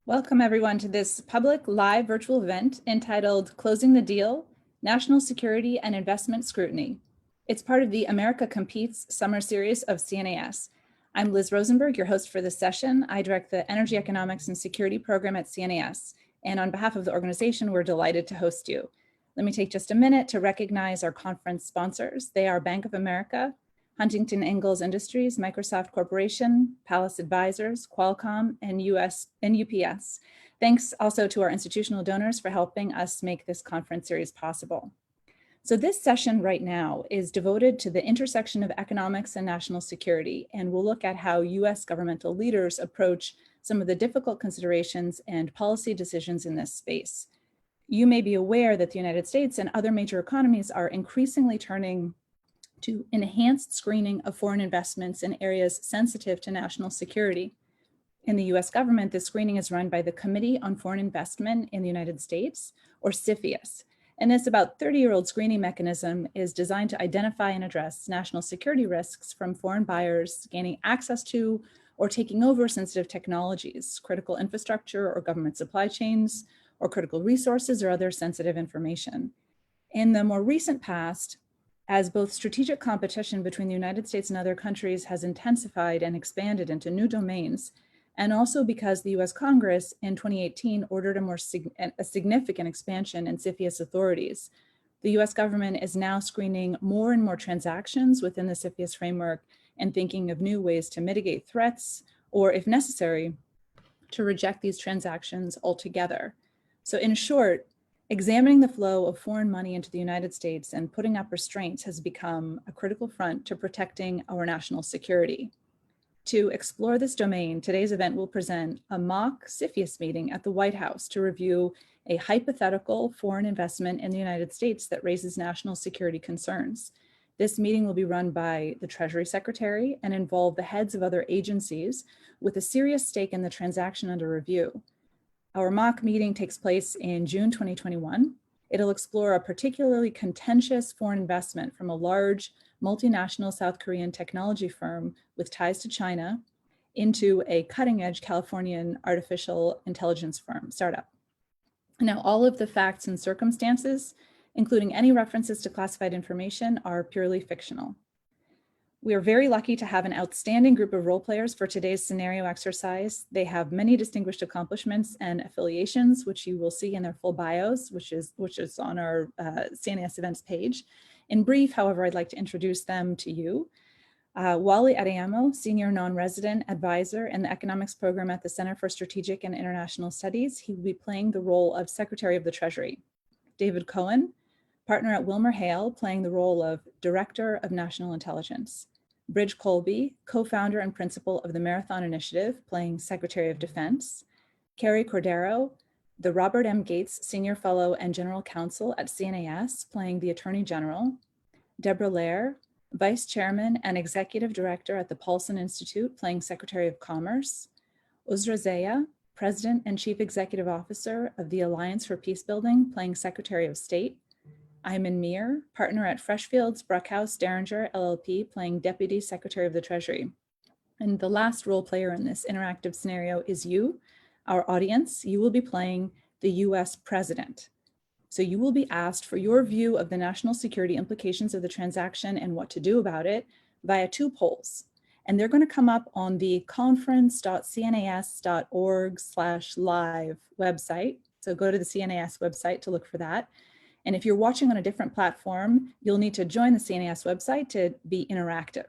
Welcome everyone to this public live virtual event entitled Closing the Deal, National Security and Investment Scrutiny. It's part of the America Competes summer series of CNAS. I'm Liz Rosenberg, your host for this session. I direct the Energy Economics and Security program at CNAS. And on behalf of the organization, we're delighted to host you. Let me take just a minute to recognize our conference sponsors. They are Bank of America, Huntington Ingalls Industries, Microsoft Corporation, Palace Advisors, Qualcomm, and UPS. Thanks also to our institutional donors for helping us make this conference series possible. So this session right now is devoted to the intersection of economics and national security, and we'll look at how US governmental leaders approach some of the difficult considerations and policy decisions in this space. You may be aware that the United States and other major economies are increasingly turning to enhanced screening of foreign investments in areas sensitive to national security. In the US government, this screening is run by the Committee on Foreign Investment in the United States, or CFIUS. And this about 30-year-old screening mechanism is designed to identify and address national security risks from foreign buyers gaining access to or taking over sensitive technologies, critical infrastructure or government supply chains, or critical resources or other sensitive information. In the more recent past, as both strategic competition between the United States and other countries has intensified and expanded into new domains, and also because the US Congress in 2018 ordered a significant expansion in CFIUS authorities, the US government is now screening more and more transactions within the CFIUS framework and thinking of new ways to mitigate threats, or if necessary, to reject these transactions altogether. So in short, examining the flow of foreign money into the United States and putting up restraints has become a critical front to protecting our national security. To explore this domain, today's event will present a mock CFIUS meeting at the White House to review a hypothetical foreign investment in the United States that raises national security concerns. This meeting will be run by the Treasury Secretary and involve the heads of other agencies with a serious stake in the transaction under review. Our mock meeting takes place in June 2021. It'll explore a particularly contentious foreign investment from a large multinational South Korean technology firm with ties to China into a cutting-edge Californian artificial intelligence firm startup. Now, all of the facts and circumstances, including any references to classified information, are purely fictional. We are very lucky to have an outstanding group of role players for today's scenario exercise. They have many distinguished accomplishments and affiliations, which you will see in their full bios, which is on our CNAS events page. In brief, however, I'd like to introduce them to you. Wally Adeyemo, Senior Non-Resident Advisor in the Economics Program at the Center for Strategic and International Studies. He will be playing the role of Secretary of the Treasury. David Cohen, Partner at WilmerHale, playing the role of Director of National Intelligence. Bridge Colby, co-founder and principal of the Marathon Initiative, playing Secretary of Defense. Carrie Cordero, the Robert M. Gates Senior Fellow and General Counsel at CNAS, playing the Attorney General. Deborah Lair, Vice Chairman and Executive Director at the Paulson Institute, playing Secretary of Commerce. Uzra Zeya, President and Chief Executive Officer of the Alliance for Peacebuilding, playing Secretary of State. Ayman Mir, partner at Freshfields, Bruckhaus, Derringer, LLP, playing Deputy Secretary of the Treasury. And the last role player in this interactive scenario is you, our audience. You will be playing the US President. So you will be asked for your view of the national security implications of the transaction and what to do about it via two polls. And they're going to come up on the conference.cnas.org/live website. So go to the CNAS website to look for that. And if you're watching on a different platform, you'll need to join the CNAS website to be interactive.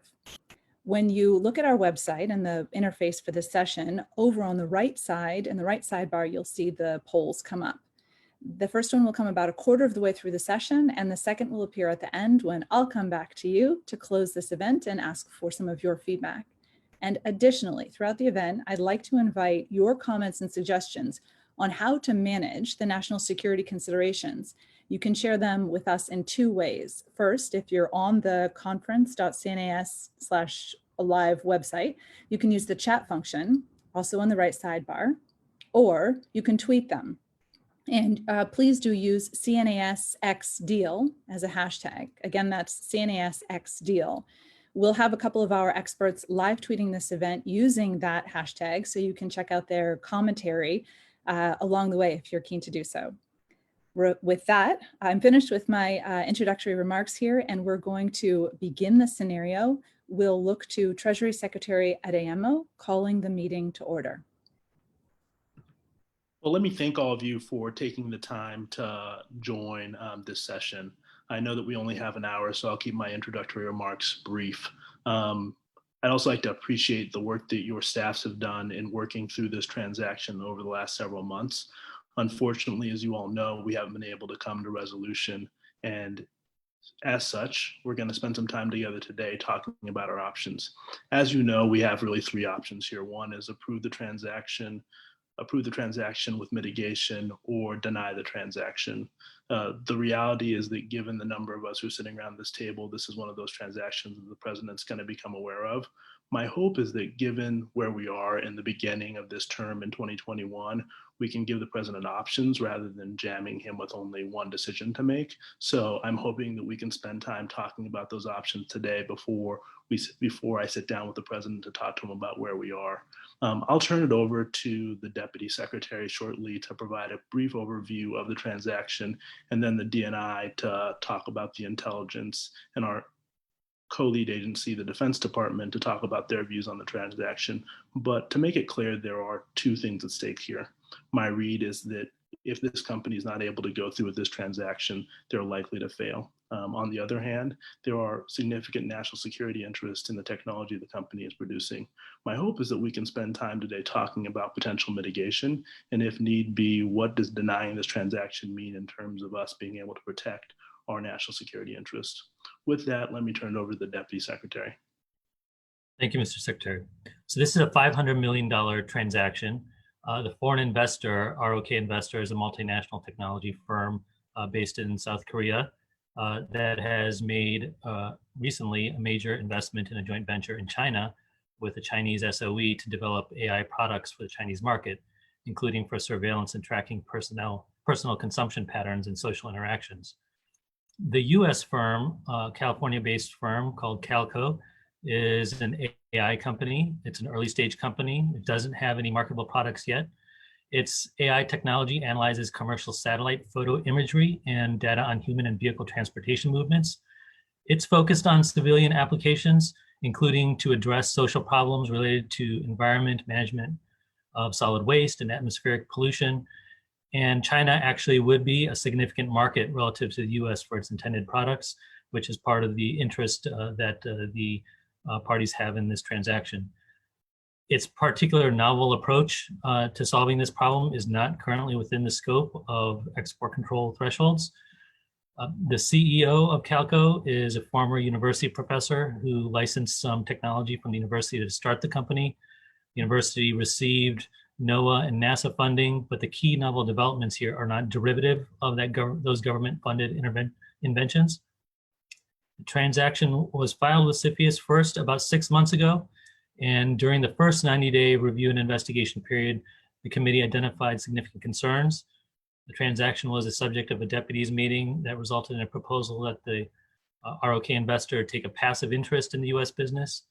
When you look at our website and the interface for this session, over on the right side, in the right sidebar, you'll see the polls come up. The first one will come about a quarter of the way through the session, and the second will appear at the end when I'll come back to you to close this event and ask for some of your feedback. And additionally, throughout the event, I'd like to invite your comments and suggestions on how to manage the national security considerations. You can share them with us in two ways. First, if you're on the conference.cnas/live website, you can use the chat function, also on the right sidebar, or you can tweet them. And please do use CNASXDeal as a hashtag. Again, that's CNASXDeal. We'll have a couple of our experts live tweeting this event using that hashtag, so you can check out their commentary along the way if you're keen to do so. With that, I'm finished with my introductory remarks here, and we're going to begin the scenario. We'll look to Treasury Secretary Adeyemo calling the meeting to order. Well, let me thank all of you for taking the time to join this session. I know that we only have an hour, so I'll keep my introductory remarks brief. I'd also like to appreciate the work that your staffs have done in working through this transaction over the last several months. Unfortunately, as you all know, we haven't been able to come to resolution, and as such, we're going to spend some time together today talking about our options. As you know, we have really three options here. One is approve the transaction with mitigation, or deny the transaction. The reality is that given the number of us who are sitting around this table, this is one of those transactions that the president's going to become aware of. My hope is that given where we are in the beginning of this term in 2021, we can give the president options rather than jamming him with only one decision to make. So I'm hoping that we can spend time talking about those options today before I sit down with the president to talk to him about where we are. I'll turn it over to the Deputy Secretary shortly to provide a brief overview of the transaction, and then the DNI to talk about the intelligence, and our co-lead agency, the Defense Department, to talk about their views on the transaction. But to make it clear, there are two things at stake here. My read is that if this company is not able to go through with this transaction, they're likely to fail. On the other hand, there are significant national security interests in the technology the company is producing. My hope is that we can spend time today talking about potential mitigation, and if need be, what does denying this transaction mean in terms of us being able to protect our national security interests. With that, let me turn it over to the Deputy Secretary. Thank you, Mr. Secretary. So this is a $500 million transaction. The foreign investor, ROK Investor, is a multinational technology firm based in South Korea that has made recently a major investment in a joint venture in China with a Chinese SOE to develop AI products for the Chinese market, including for surveillance and tracking personal consumption patterns and social interactions. The US firm, California-based firm called Calco, is an AI company. It's an early stage company. It doesn't have any marketable products yet. Its AI technology analyzes commercial satellite photo imagery and data on human and vehicle transportation movements. It's focused on civilian applications, including to address social problems related to environment management of solid waste and atmospheric pollution. And China actually would be a significant market relative to the US for its intended products, which is part of the interest that the parties have in this transaction. Its particular novel approach to solving this problem is not currently within the scope of export control thresholds. The CEO of Calco is a former university professor who licensed some technology from the university to start the company. The university received NOAA and NASA funding, but the key novel developments here are not derivative of those government-funded inventions. The transaction was filed with CFIUS first about 6 months ago, and during the first 90-day review and investigation period, the committee identified significant concerns. The transaction was the subject of a deputies meeting that resulted in a proposal that the ROK Investor take a passive interest in the US business.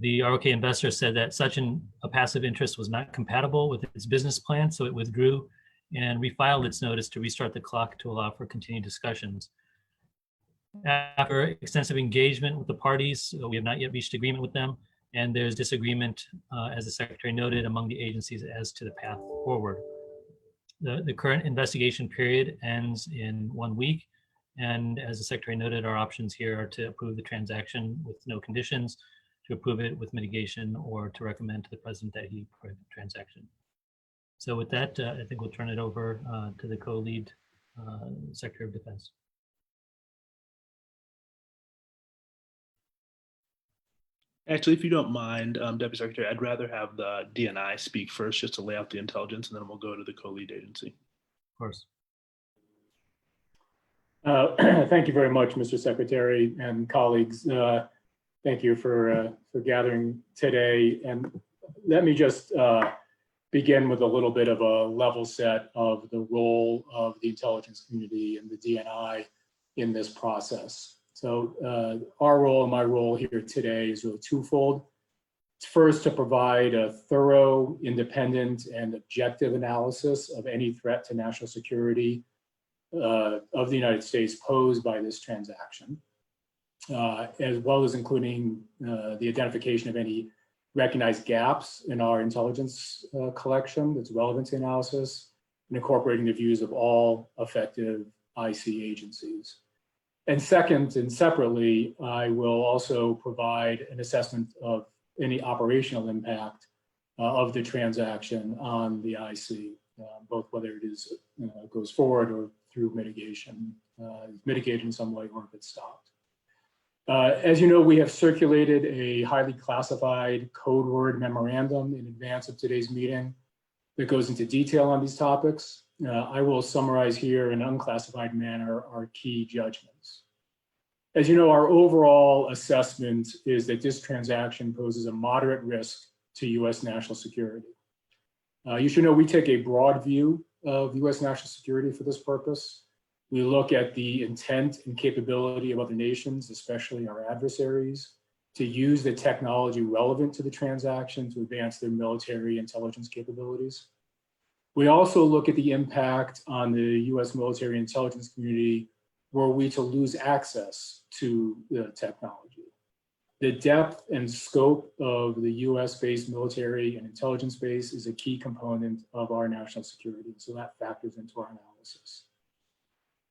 The ROK Investor said that such a passive interest was not compatible with its business plan, so it withdrew and refiled its notice to restart the clock to allow for continued discussions. After extensive engagement with the parties, we have not yet reached agreement with them, and there's disagreement, as the Secretary noted, among the agencies as to the path forward. The current investigation period ends in 1 week, and as the Secretary noted, our options here are to approve the transaction with no conditions, to approve it with mitigation, or to recommend to the President that he approve the transaction. So with that, I think we'll turn it over to the co-lead Secretary of Defense. Actually, if you don't mind, Deputy Secretary, I'd rather have the DNI speak first just to lay out the intelligence, and then we'll go to the co-lead agency. Of course. Thank you very much, Mr. Secretary and colleagues. Thank you for gathering today. And let me just begin with a little bit of a level set of the role of the intelligence community and the DNI in this process. So our role and my role here today is really twofold. First, to provide a thorough, independent, and objective analysis of any threat to national security of the United States posed by this transaction, as well as including the identification of any recognized gaps in our intelligence collection that's relevant to analysis, and incorporating the views of all effective IC agencies. And second, and separately, I will also provide an assessment of any operational impact of the transaction on the IC, both whether it is goes forward or through mitigation, mitigated in some way, or if it's stopped. As you know, we have circulated a highly classified code word memorandum in advance of today's meeting that goes into detail on these topics. I will summarize here in an unclassified manner our key judgments. As you know, our overall assessment is that this transaction poses a moderate risk to US national security. You should know we take a broad view of US national security for this purpose. We look at the intent and capability of other nations, especially our adversaries, to use the technology relevant to the transaction to advance their military intelligence capabilities. We also look at the impact on the US military intelligence community were we to lose access to the technology. The depth and scope of the US-based military and intelligence base is a key component of our national security, so that factors into our analysis.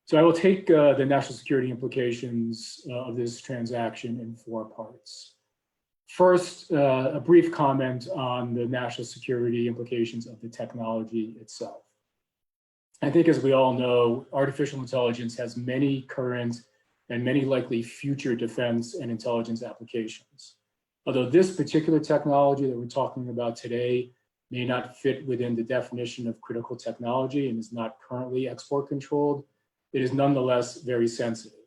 So I will take the national security implications of this transaction in 4 parts. First, a brief comment on the national security implications of the technology itself. I think, as we all know, artificial intelligence has many current and many likely future defense and intelligence applications. Although this particular technology that we're talking about today may not fit within the definition of critical technology and is not currently export controlled, it is nonetheless very sensitive.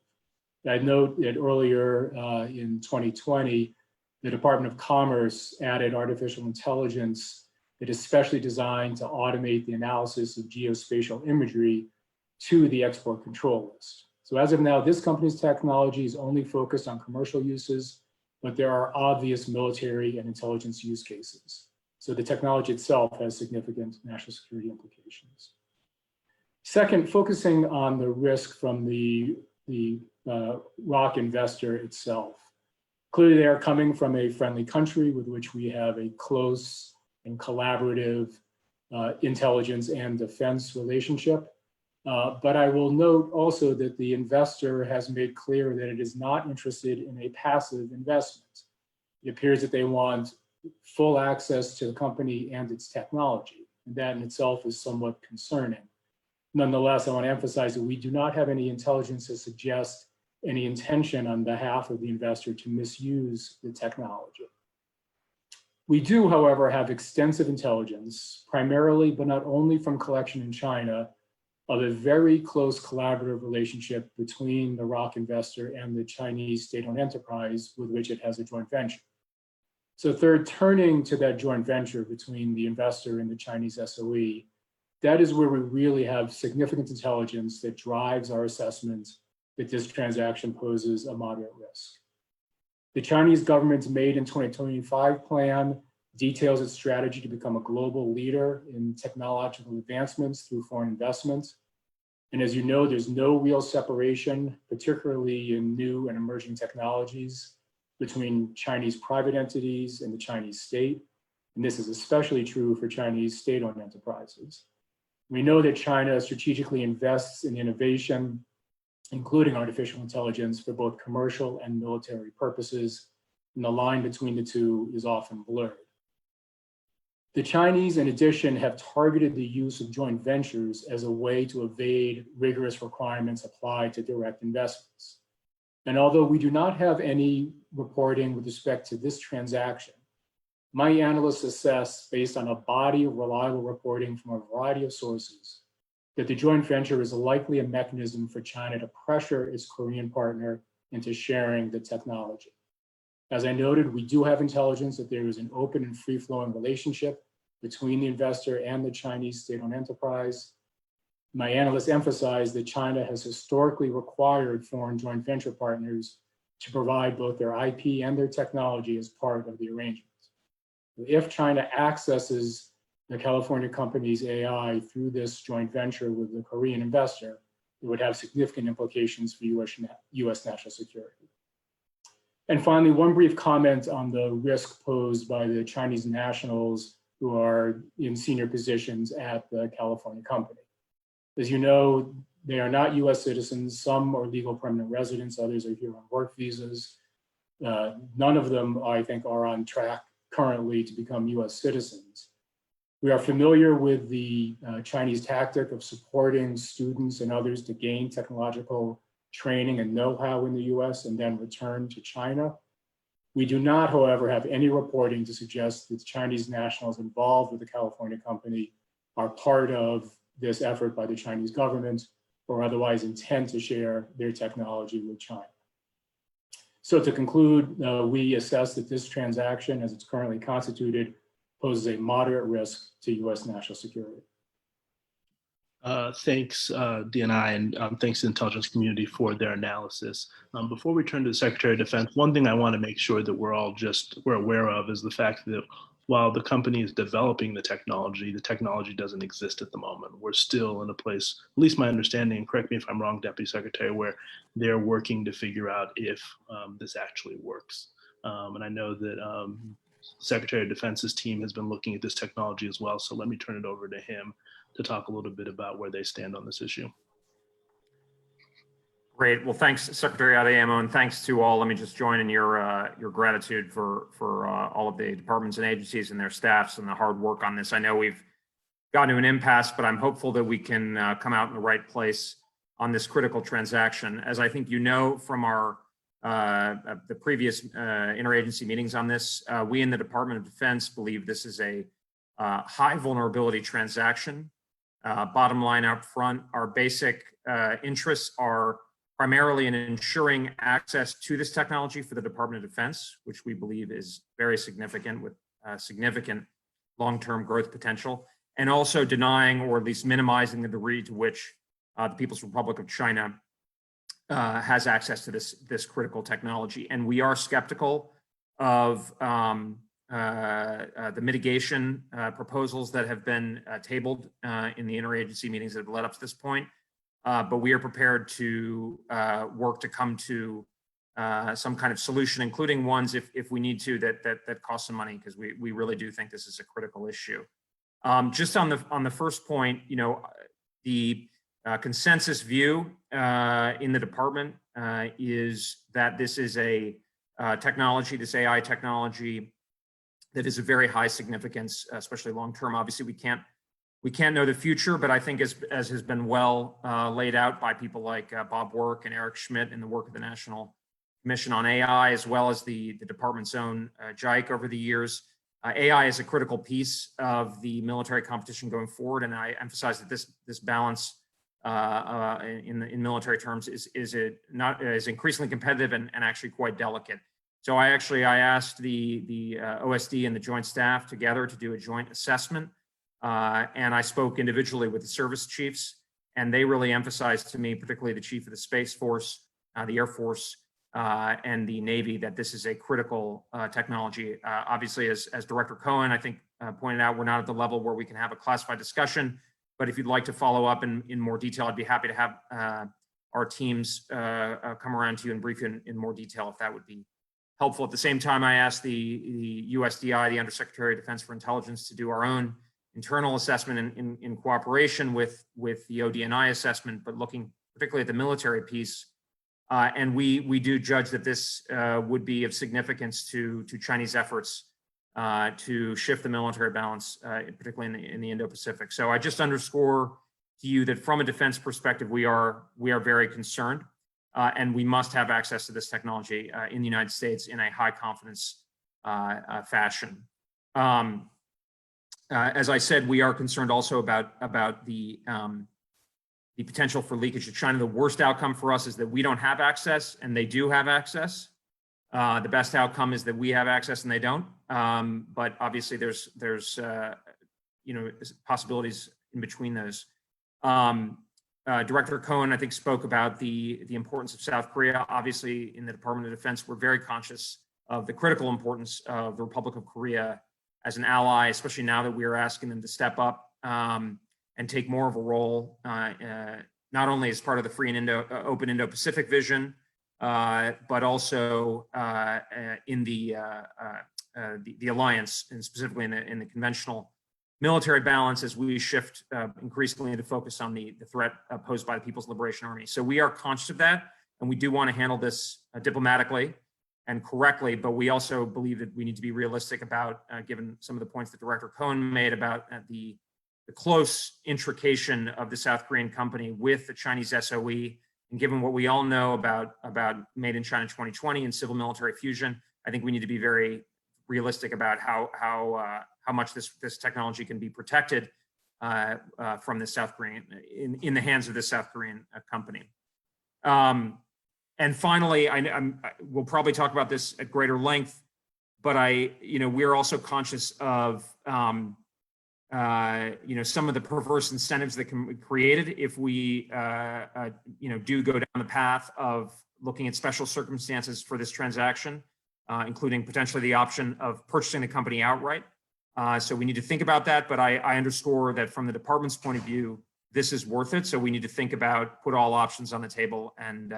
I'd note that earlier in 2020, the Department of Commerce added artificial intelligence that is specially designed to automate the analysis of geospatial imagery to the export control list. So as of now, this company's technology is only focused on commercial uses, but there are obvious military and intelligence use cases. So the technology itself has significant national security implications. Second, focusing on the risk from the ROC investor itself. Clearly, they are coming from a friendly country with which we have a close and collaborative intelligence and defense relationship. But I will note also that the investor has made clear that it is not interested in a passive investment. It appears that they want full access to the company and its technology, and that in itself is somewhat concerning. Nonetheless, I want to emphasize that we do not have any intelligence to suggest any intention on behalf of the investor to misuse the technology. We do, however, have extensive intelligence, primarily, but not only from collection in China, of a very close collaborative relationship between the ROC investor and the Chinese state-owned enterprise with which it has a joint venture. So third, turning to that joint venture between the investor and the Chinese SOE, that is where we really have significant intelligence that drives our assessment that this transaction poses a moderate risk. The Chinese government's Made in 2025 plan details its strategy to become a global leader in technological advancements through foreign investment. And as you know, there's no real separation, particularly in new and emerging technologies, between Chinese private entities and the Chinese state. And this is especially true for Chinese state-owned enterprises. We know that China strategically invests in innovation, including artificial intelligence, for both commercial and military purposes, and the line between the two is often blurred. The Chinese, in addition, have targeted the use of joint ventures as a way to evade rigorous requirements applied to direct investments. And although we do not have any reporting with respect to this transaction, my analysts assess, based on a body of reliable reporting from a variety of sources, that the joint venture is likely a mechanism for China to pressure its Korean partner into sharing the technology. As I noted, we do have intelligence that there is an open and free-flowing relationship between the investor and the Chinese state-owned enterprise. My analysts emphasize that China has historically required foreign joint venture partners to provide both their IP and their technology as part of the arrangement. If China accesses the California company's AI through this joint venture with the Korean investor, it would have significant implications for US national security. And finally, one brief comment on the risk posed by the Chinese nationals who are in senior positions at the California company. As you know, they are not US citizens. Some are legal permanent residents, others are here on work visas. None of them, I think, are on track currently to become US citizens. We are familiar with the Chinese tactic of supporting students and others to gain technological training and know-how in the US and then return to China. We do not, however, have any reporting to suggest that Chinese nationals involved with the California company are part of this effort by the Chinese government or otherwise intend to share their technology with China. So to conclude, we assess that this transaction, as it's currently constituted, poses a moderate risk to US national security. Thanks, DNI, and thanks to the intelligence community for their analysis. Before we turn to the Secretary of Defense, one thing I want to make sure that we're aware of is the fact that while the company is developing the technology doesn't exist at the moment. We're still in a place, at least my understanding, and correct me if I'm wrong, Deputy Secretary, where they're working to figure out if this actually works. And I know that Secretary of Defense's team has been looking at this technology as well. So let me turn it over to him to talk a little bit about where they stand on this issue. Great. Well, thanks, Secretary Adeyemo, and thanks to all. Let me just join in your gratitude for all of the departments and agencies and their staffs and the hard work on this. I know we've gotten to an impasse, but I'm hopeful that we can come out in the right place on this critical transaction. As I think you know from our the previous interagency meetings on this, we in the Department of Defense believe this is a high vulnerability transaction. Bottom line up front, our basic interests are primarily in ensuring access to this technology for the Department of Defense, which we believe is very significant with significant long-term growth potential, and also denying or at least minimizing the degree to which the People's Republic of China has access to this critical technology. And we are skeptical of the mitigation proposals that have been tabled in the interagency meetings that have led up to this point. But we are prepared to work to come to some kind of solution, including ones if we need to that cost some money, because we really do think this is a critical issue. Just on the first point, you know, the consensus view in the department is that this is a technology, this AI technology, that is a very high significance, especially long term. Obviously, we can't know the future, but I think as has been well laid out by people like Bob Work and Eric Schmidt in the work of the National Commission on AI, as well as the department's own JIC over the years, AI is a critical piece of the military competition going forward. And I emphasize that this balance in military terms is increasingly competitive and actually quite delicate. So I asked the OSD and the Joint Staff together to do a joint assessment, and I spoke individually with the service chiefs, and they really emphasized to me, particularly the Chief of the Space Force, the Air Force, and the Navy, that this is a critical technology. Obviously, as Director Cohen, I think, pointed out, we're not at the level where we can have a classified discussion, but if you'd like to follow up in more detail, I'd be happy to have our teams come around to you and brief you in more detail if that would be helpful. At the same time, I asked the USDI, the Undersecretary of Defense for Intelligence, to do our own internal assessment in cooperation with the ODNI assessment, but looking particularly at the military piece. And we do judge that this would be of significance to Chinese efforts to shift the military balance, particularly in the Indo-Pacific. So I just underscore to you that from a defense perspective, we are very concerned. And we must have access to this technology in the United States in a high confidence fashion. As I said, we are concerned also about the potential for leakage to China. The worst outcome for us is that we don't have access and they do have access. The best outcome is that we have access and they don't. But obviously, there's possibilities in between those. Director Cohen, I think, spoke about the importance of South Korea. Obviously, in the Department of Defense, we're very conscious of the critical importance of the Republic of Korea as an ally, especially now that we are asking them to step up and take more of a role, not only as part of the free and open Indo-Pacific vision, but also in the alliance, and specifically in the conventional military balance, as we shift increasingly to focus on the threat posed by the People's Liberation Army. So we are conscious of that, and we do want to handle this diplomatically and correctly, but we also believe that we need to be realistic about, given some of the points that Director Cohen made about the close intrication of the South Korean company with the Chinese SOE, and given what we all know about Made in China 2020 and civil military fusion, I think we need to be very realistic about how much this technology can be protected from the South Korean in the hands of the South Korean company. And finally, we'll probably talk about this at greater length, but we're also conscious of some of the perverse incentives that can be created if we do go down the path of looking at special circumstances for this transaction, including potentially the option of purchasing the company outright. So we need to think about that, but I underscore that from the department's point of view, this is worth it. So we need to think about, put all options on the table, and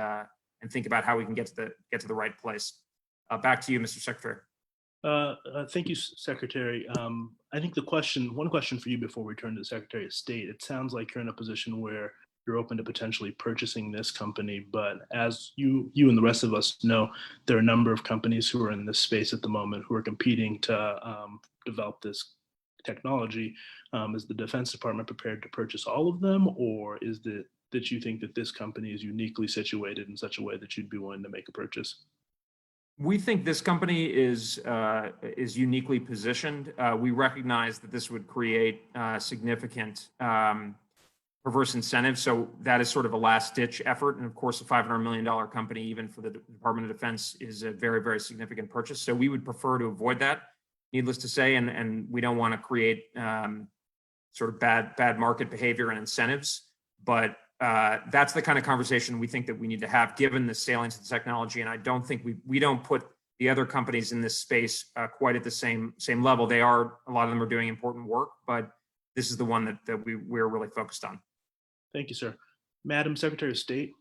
think about how we can get to the right place. Back to you, Mr. Secretary. Thank you, Secretary. I think one question for you before we turn to the Secretary of State. It sounds like you're in a position where you're open to potentially purchasing this company, but as you and the rest of us know, there are a number of companies who are in this space at the moment who are competing to develop this technology. Is the Defense Department prepared to purchase all of them, or is it that you think that this company is uniquely situated in such a way that you'd be willing to make a purchase? We think this company is uniquely positioned. We recognize that this would create significant perverse incentives. So that is sort of a last-ditch effort. And of course, a $500 million company, even for the Department of Defense, is a very, very significant purchase. So we would prefer to avoid that, needless to say, and we don't want to create sort of bad market behavior and incentives. But that's the kind of conversation we think that we need to have, given the salience of the technology. And I don't think we don't put the other companies in this space quite at the same level. A lot of them are doing important work, but this is the one that we're really focused on. Thank you, sir. Madam Secretary of State.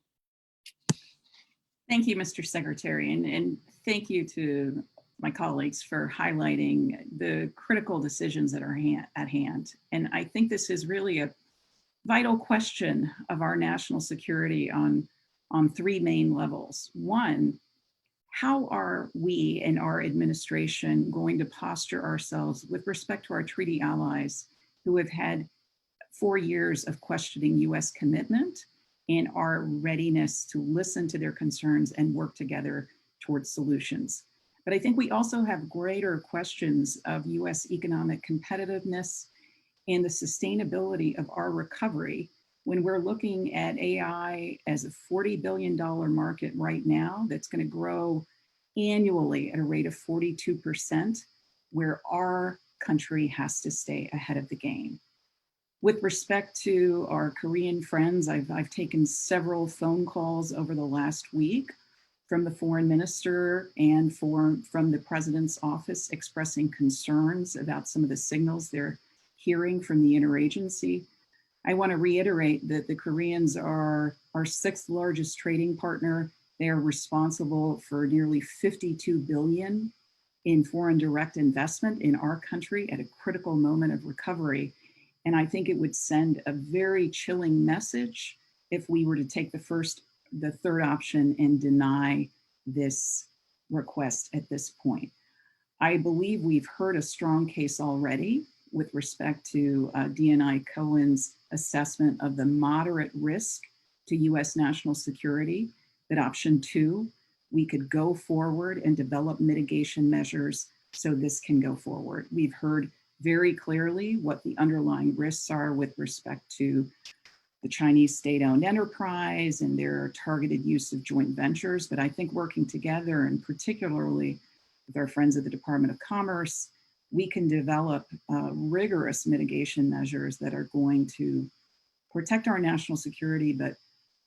Thank you, Mr. Secretary, and thank you to my colleagues for highlighting the critical decisions that are at hand. And I think this is really a vital question of our national security on three main levels. One, how are we and our administration going to posture ourselves with respect to our treaty allies who have had 4 years of questioning US commitment and our readiness to listen to their concerns and work together towards solutions? But I think we also have greater questions of US economic competitiveness and the sustainability of our recovery when we're looking at AI as a $40 billion market right now that's going to grow annually at a rate of 42%, where our country has to stay ahead of the game. With respect to our Korean friends, I've taken several phone calls over the last week from the foreign minister and from the president's office expressing concerns about some of the signals they're hearing from the interagency. I want to reiterate that the Koreans are our sixth largest trading partner. They are responsible for nearly $52 billion in foreign direct investment in our country at a critical moment of recovery. And I think it would send a very chilling message if we were to take the third option and deny this request at this point. I believe we've heard a strong case already with respect to DNI Cohen's assessment of the moderate risk to US national security, that option 2, we could go forward and develop mitigation measures so this can go forward. We've heard very clearly what the underlying risks are with respect to the Chinese state-owned enterprise and their targeted use of joint ventures. But I think working together, and particularly with our friends at the Department of Commerce, we can develop rigorous mitigation measures that are going to protect our national security, but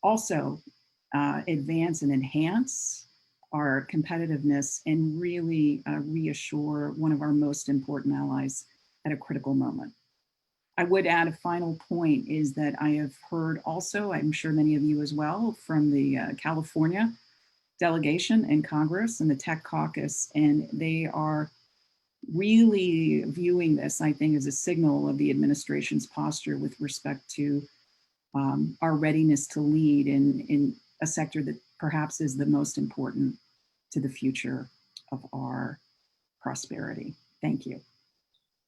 also advance and enhance our competitiveness and really reassure one of our most important allies at a critical moment. I would add a final point is that I have heard also, I'm sure many of you as well, from the California delegation in Congress and the Tech Caucus, and they are really viewing this, I think, as a signal of the administration's posture with respect to our readiness to lead in a sector that perhaps is the most important to the future of our prosperity. Thank you.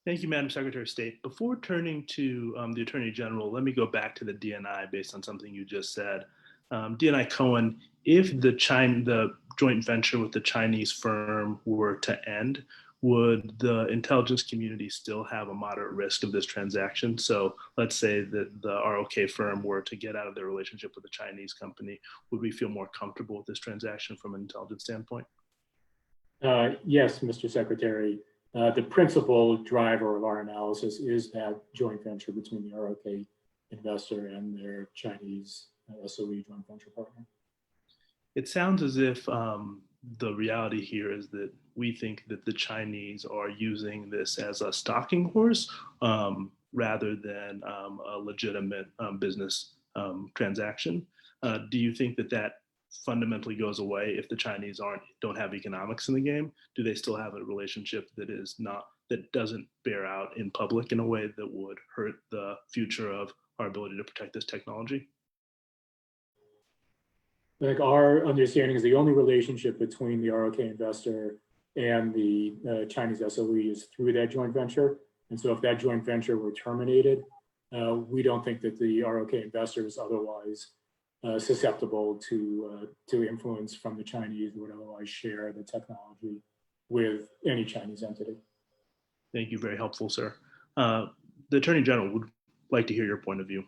Thank you, Madam Secretary of State. Before turning to the Attorney General, let me go back to the DNI based on something you just said. DNI Cohen, if the joint venture with the Chinese firm were to end, would the intelligence community still have a moderate risk of this transaction? So let's say that the ROK firm were to get out of their relationship with the Chinese company. Would we feel more comfortable with this transaction from an intelligence standpoint? Yes, Mr. Secretary. The principal driver of our analysis is that joint venture between the ROK investor and their Chinese SOE joint venture partner. It sounds as if the reality here is that we think that the Chinese are using this as a stalking horse rather than a legitimate business transaction. Do you think that that fundamentally goes away if the Chinese don't have economics in the game? Do they still have a relationship that doesn't bear out in public in a way that would hurt the future of our ability to protect this technology? I think our understanding is the only relationship between the ROK investor and the Chinese SOE is through that joint venture. And so if that joint venture were terminated, we don't think that the ROK investor is otherwise susceptible to influence from the Chinese who would otherwise share the technology with any Chinese entity. Thank you. Very helpful, sir. The Attorney General would like to hear your point of view.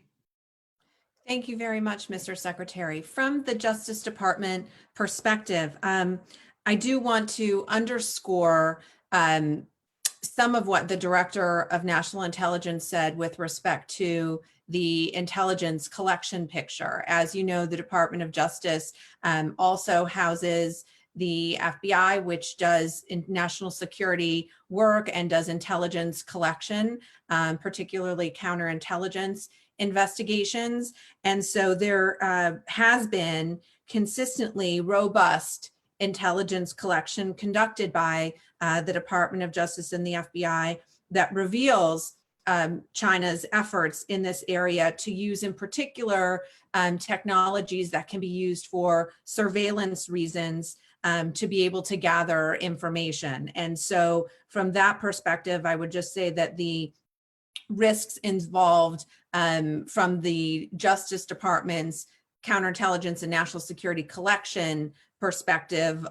Thank you very much, Mr. Secretary. From the Justice Department perspective, I do want to underscore some of what the Director of National Intelligence said with respect to the intelligence collection picture. As you know, the Department of Justice also houses the FBI, which does national security work and does intelligence collection, particularly counterintelligence investigations. And so there has been consistently robust intelligence collection conducted by the Department of Justice and the FBI that reveals China's efforts in this area to use in particular technologies that can be used for surveillance reasons to be able to gather information. And so from that perspective, I would just say that the risks involved from the Justice Department's counterintelligence and national security collection perspective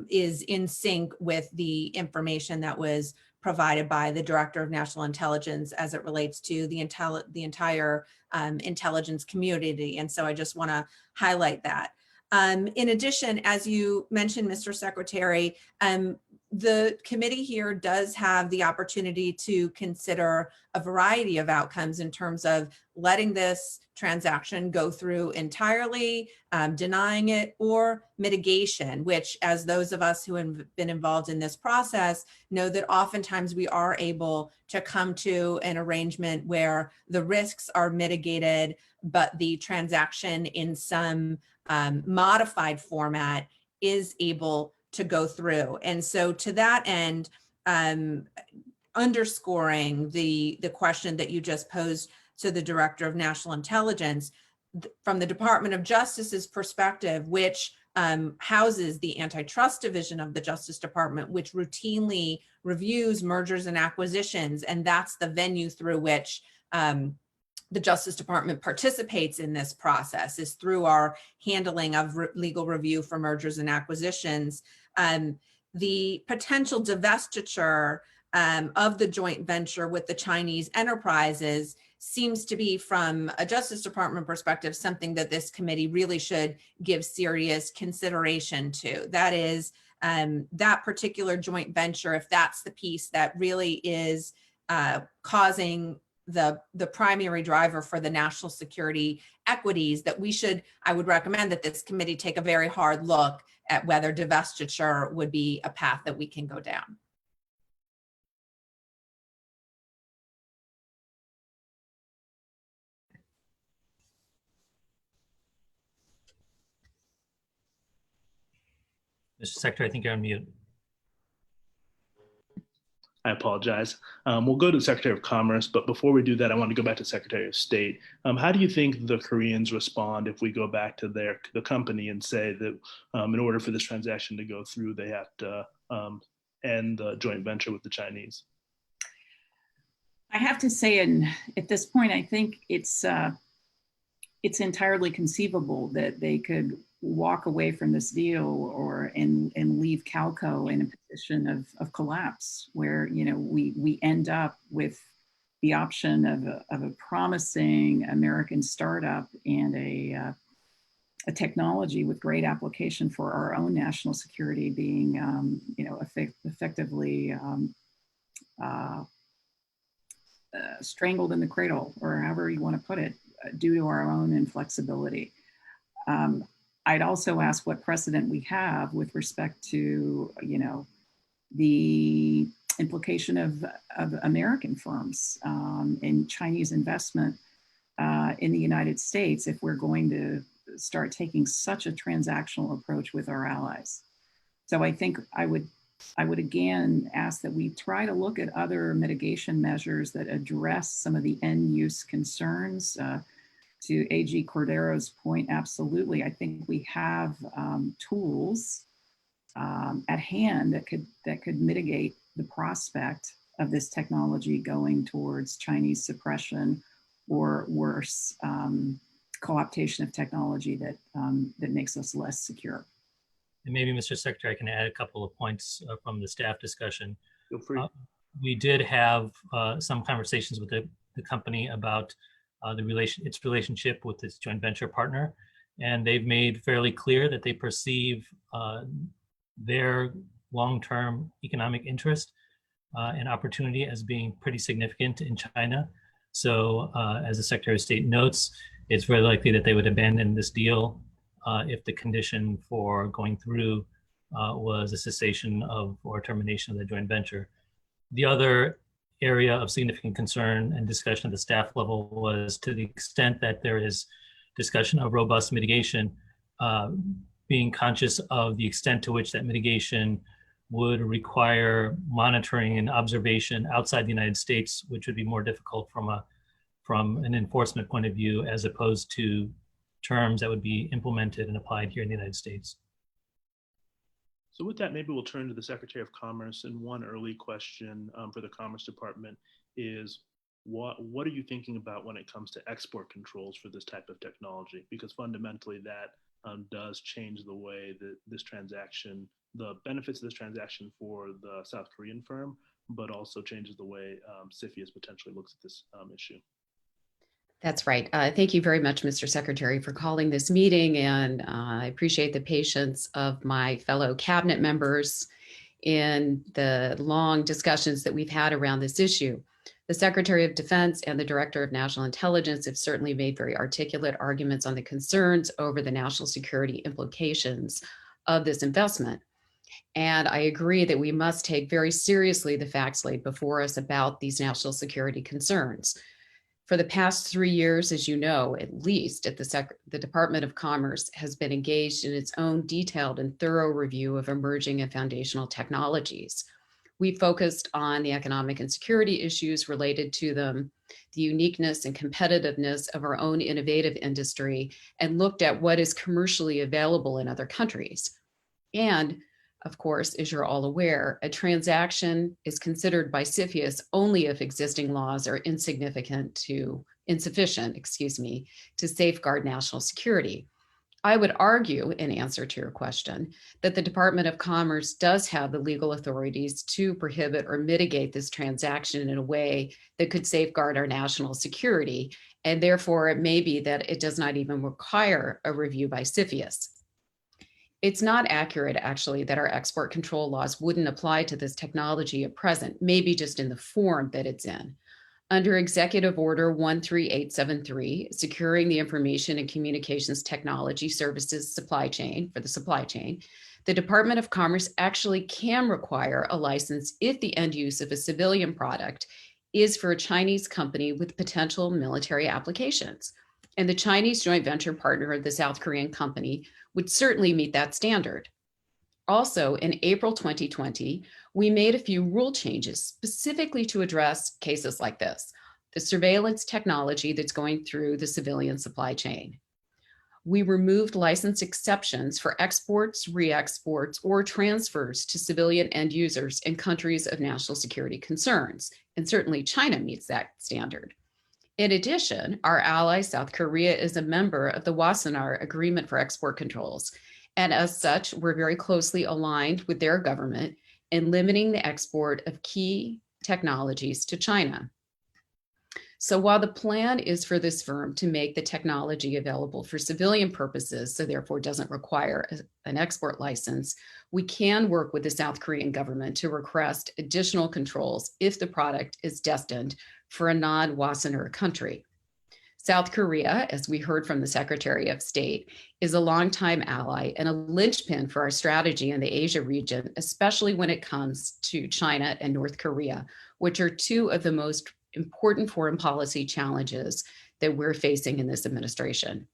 is in sync with the information that was provided by the Director of National Intelligence as it relates to the entire intelligence community. And so I just want to highlight that. In addition, as you mentioned, Mr. Secretary, the committee here does have the opportunity to consider a variety of outcomes in terms of letting this transaction go through entirely, denying it, or mitigation, which, as those of us who have been involved in this process know, that oftentimes we are able to come to an arrangement where the risks are mitigated, but the transaction in some modified format is able to go through. And so to that end, underscoring the question that you just posed to the Director of National Intelligence, from the Department of Justice's perspective, which houses the Antitrust Division of the Justice Department, which routinely reviews mergers and acquisitions, and that's the venue through which the Justice Department participates in this process, is through our handling of legal review for mergers and acquisitions. The potential divestiture of the joint venture with the Chinese enterprises seems to be, from a Justice Department perspective, something that this committee really should give serious consideration to. That is, that particular joint venture, if that's the piece that really is causing the primary driver for the national security equities, that I would recommend that this committee take a very hard look at whether divestiture would be a path that we can go down. Mr. Secretary, I think you're on mute. I apologize. We'll go to the Secretary of Commerce, but before we do that, I want to go back to Secretary of State. How do you think the Koreans respond if we go back to the company and say that in order for this transaction to go through, they have to end the joint venture with the Chinese? I have to say, and at this point, I think it's entirely conceivable that they could walk away from this deal and leave Calco in a position of collapse, where we end up with the option of a promising American startup and a technology with great application for our own national security being effectively strangled in the cradle, or however you want to put it, due to our own inflexibility. I'd also ask what precedent we have with respect to, the implication of American firms and Chinese investment in the United States if we're going to start taking such a transactional approach with our allies. So I think I would again ask that we try to look at other mitigation measures that address some of the end use concerns. To AG Cordero's point, absolutely. I think we have tools at hand that could mitigate the prospect of this technology going towards Chinese suppression, or worse, co-optation of technology that makes us less secure. And maybe, Mr. Secretary, I can add a couple of points from the staff discussion. Feel free. We did have some conversations with the company about its relationship with its joint venture partner, and they've made fairly clear that they perceive their long-term economic interest and opportunity as being pretty significant in China. So as the Secretary of State notes, it's very likely that they would abandon this deal if the condition for going through was a cessation of or termination of the joint venture. The other area of significant concern and discussion at the staff level was, to the extent that there is discussion of robust mitigation, being conscious of the extent to which that mitigation would require monitoring and observation outside the United States, which would be more difficult from an enforcement point of view, as opposed to terms that would be implemented and applied here in the United States. So with that, maybe we'll turn to the Secretary of Commerce. And one early question for the Commerce Department is, what are you thinking about when it comes to export controls for this type of technology? Because fundamentally that does change the way that this transaction, the benefits of this transaction for the South Korean firm, but also changes the way CFIUS potentially looks at this issue. That's right. Thank you very much, Mr. Secretary, for calling this meeting, and I appreciate the patience of my fellow cabinet members in the long discussions that we've had around this issue. The Secretary of Defense and the Director of National Intelligence have certainly made very articulate arguments on the concerns over the national security implications of this investment. And I agree that we must take very seriously the facts laid before us about these national security concerns. For the past 3 years, as you know, at least at the Department of Commerce has been engaged in its own detailed and thorough review of emerging and foundational technologies. We focused on the economic and security issues related to them, the uniqueness and competitiveness of our own innovative industry, and looked at what is commercially available in other countries. And of course, as you're all aware, a transaction is considered by CFIUS only if existing laws are insufficient to safeguard national security. I would argue, in answer to your question, that the Department of Commerce does have the legal authorities to prohibit or mitigate this transaction in a way that could safeguard our national security, and therefore it may be that it does not even require a review by CFIUS. It's not accurate, actually, that our export control laws wouldn't apply to this technology at present, maybe just in the form that it's in. Under Executive Order 13873, securing the information and communications technology services supply chain for the supply chain, the Department of Commerce actually can require a license if the end use of a civilian product is for a Chinese company with potential military applications. And the Chinese joint venture partner of the South Korean company would certainly meet that standard. Also, in April 2020, we made a few rule changes specifically to address cases like this, the surveillance technology that's going through the civilian supply chain. We removed license exceptions for exports, re-exports, or transfers to civilian end users in countries of national security concerns, and certainly China meets that standard. In addition, our ally South Korea is a member of the Wassenaar Agreement for Export Controls, and as such, we're very closely aligned with their government in limiting the export of key technologies to China. So while the plan is for this firm to make the technology available for civilian purposes, so therefore doesn't require an export license, we can work with the South Korean government to request additional controls if the product is destined for a non-Wassenaar country. South Korea, as we heard from the Secretary of State, is a longtime ally and a linchpin for our strategy in the Asia region, especially when it comes to China and North Korea, which are two of the most important foreign policy challenges that we're facing in this administration.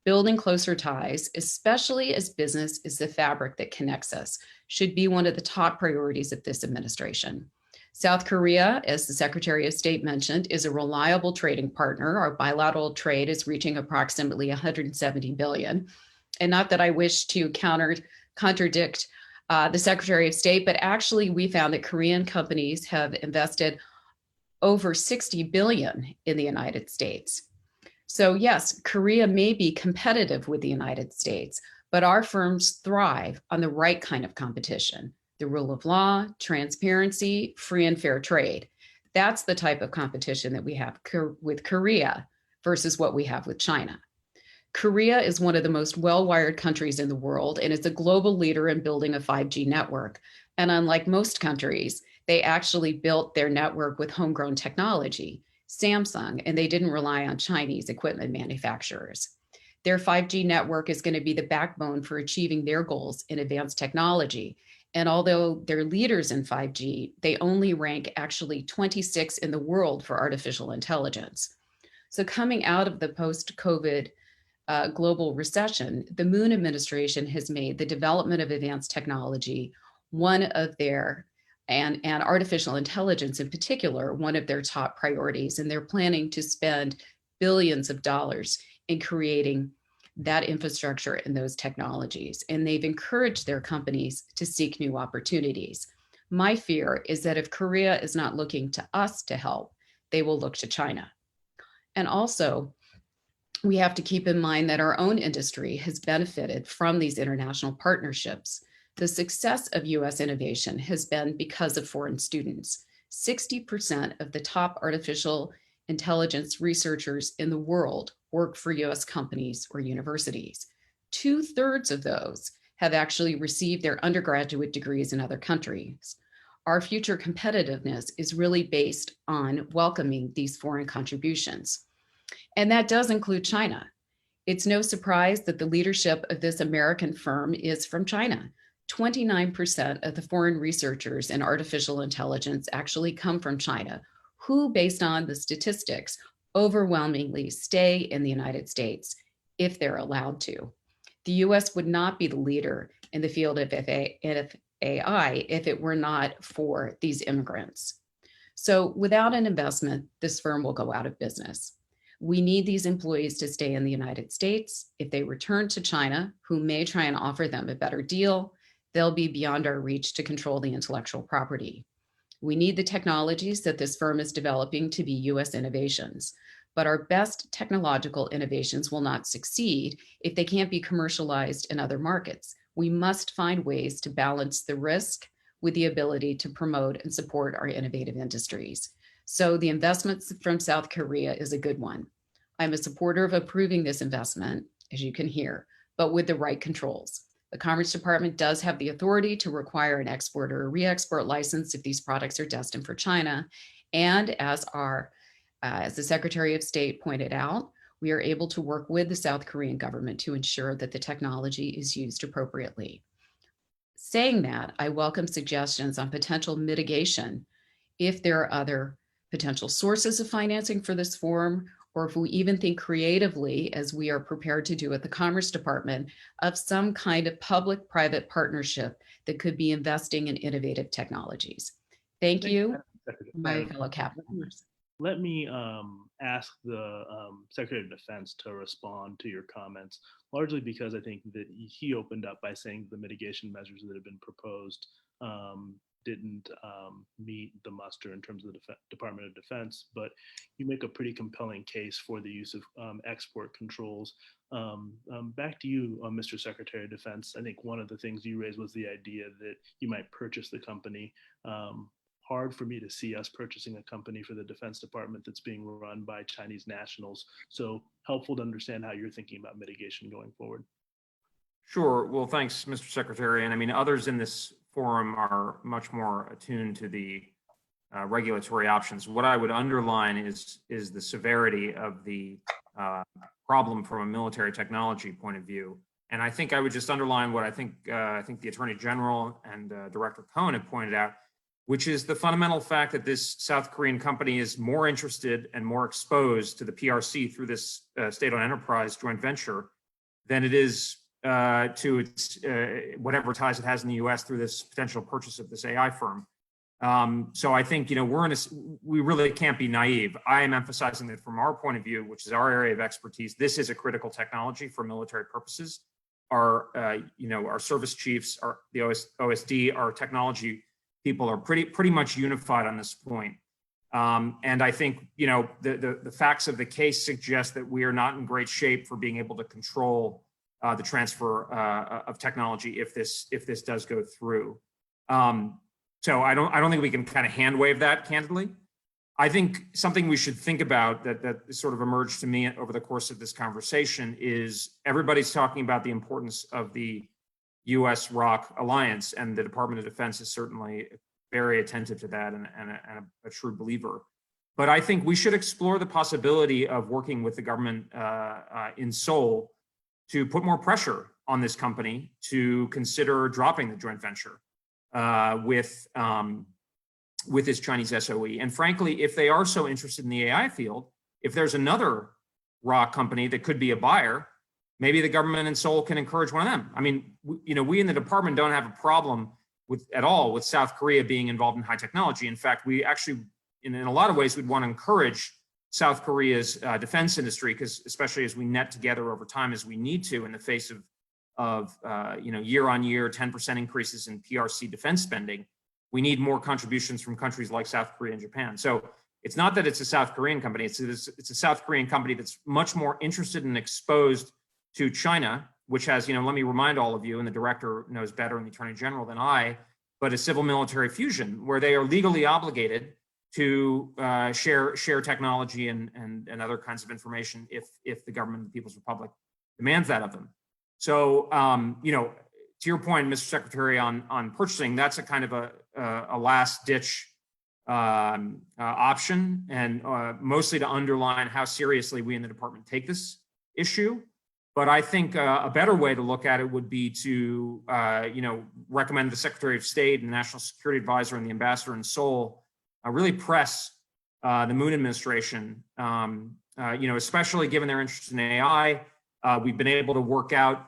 Building closer ties, especially as business is the fabric that connects us, should be one of the top priorities of this administration. South Korea, as the Secretary of State mentioned, is a reliable trading partner. Our bilateral trade is reaching approximately 170 billion. And not that I wish to contradict the Secretary of State, but actually we found that Korean companies have invested over 60 billion in the United States. So yes, Korea may be competitive with the United States, but our firms thrive on the right kind of competition, the rule of law, transparency, free and fair trade. That's the type of competition that we have with Korea versus what we have with China. Korea is one of the most well-wired countries in the world, and it's a global leader in building a 5G network. And unlike most countries, they actually built their network with homegrown technology, Samsung, and they didn't rely on Chinese equipment manufacturers. Their 5G network is going to be the backbone for achieving their goals in advanced technology. And although they're leaders in 5G, they only rank actually 26 in the world for artificial intelligence. So coming out of the post-COVID global recession, the Moon administration has made the development of advanced technology one of their and artificial intelligence in particular, one of their top priorities. And they're planning to spend billions of dollars in creating that infrastructure and those technologies. And they've encouraged their companies to seek new opportunities. My fear is that if Korea is not looking to us to help, they will look to China. And also, we have to keep in mind that our own industry has benefited from these international partnerships. The success of US innovation has been because of foreign students. 60% of the top artificial intelligence researchers in the world work for US companies or universities. 2/3 of those have actually received their undergraduate degrees in other countries. Our future competitiveness is really based on welcoming these foreign contributions. And that does include China. It's no surprise that the leadership of this American firm is from China. 29% of the foreign researchers in artificial intelligence actually come from China, who, based on the statistics, overwhelmingly stay in the United States if they're allowed to. The US would not be the leader in the field of AI if it were not for these immigrants. So without an investment, this firm will go out of business. We need these employees to stay in the United States. If they return to China, who may try and offer them a better deal, they'll be beyond our reach to control the intellectual property. We need the technologies that this firm is developing to be US innovations, but our best technological innovations will not succeed if they can't be commercialized in other markets. We must find ways to balance the risk with the ability to promote and support our innovative industries. So the investments from South Korea is a good one. I'm a supporter of approving this investment, as you can hear, but with the right controls. The Commerce Department does have the authority to require an export or a re-export license if these products are destined for China. And as our As the Secretary of State pointed out, we are able to work with the South Korean government to ensure that the technology is used appropriately. Saying that, I welcome suggestions on potential mitigation if there are other potential sources of financing for this forum, or if we even think creatively, as we are prepared to do at the Commerce Department, of some kind of public-private partnership that could be investing in innovative technologies. Thank you, my fellow cabinet members. Let me ask the Secretary of Defense to respond to your comments, largely because I think that he opened up by saying the mitigation measures that have been proposed didn't meet the muster in terms of the Department of Defense, but you make a pretty compelling case for the use of export controls. Back to you, Mr. Secretary of Defense. I think one of the things you raised was the idea that you might purchase the company. Hard for me to see us purchasing a company for the Defense Department that's being run by Chinese nationals. So helpful to understand how you're thinking about mitigation going forward. Sure. Well, thanks, Mr. Secretary. And I mean, others in this forum are much more attuned to the regulatory options. What I would underline is the severity of the problem from a military technology point of view. And I think I would just underline what I think the Attorney General and Director Cohen have pointed out, which is the fundamental fact that this South Korean company is more interested and more exposed to the PRC through this state-owned enterprise joint venture than it is to its whatever ties it has in the U.S. through this potential purchase of this AI firm. So I think we really can't be naive. I am emphasizing that from our point of view, which is our area of expertise, this is a critical technology for military purposes. Our service chiefs, the OSD, our technology people are pretty much unified on this point. And I think, the facts of the case suggest that we are not in great shape for being able to control the transfer of technology if this does go through. So I don't think we can kind of hand wave that candidly. I think something we should think about that sort of emerged to me over the course of this conversation is everybody's talking about the importance of the U.S.-ROC alliance, and the Department of Defense is certainly very attentive to that and a true believer. But I think we should explore the possibility of working with the government in Seoul to put more pressure on this company to consider dropping the joint venture with this Chinese SOE. And frankly, if they are so interested in the AI field, if there's another ROC company that could be a buyer, maybe the government in Seoul can encourage one of them. I mean, we in the department don't have a problem at all with South Korea being involved in high technology. In fact, we actually, in a lot of ways, we'd want to encourage South Korea's defense industry, because especially as we net together over time as we need to in the face of year-on-year 10% increases in PRC defense spending, we need more contributions from countries like South Korea and Japan. So it's not that it's a South Korean company; it's a South Korean company that's much more interested and exposed to China, which has, let me remind all of you, and the director knows better, and the Attorney General than I, but a civil-military fusion where they are legally obligated to share technology and other kinds of information if the government of the People's Republic demands that of them. So, to your point, Mr. Secretary, on purchasing, that's a kind of a last-ditch option, and mostly to underline how seriously we in the department take this issue. But I think a better way to look at it would be to, recommend the Secretary of State and the National Security Advisor and the Ambassador in Seoul really press the Moon administration, especially given their interest in AI. We've been able to work out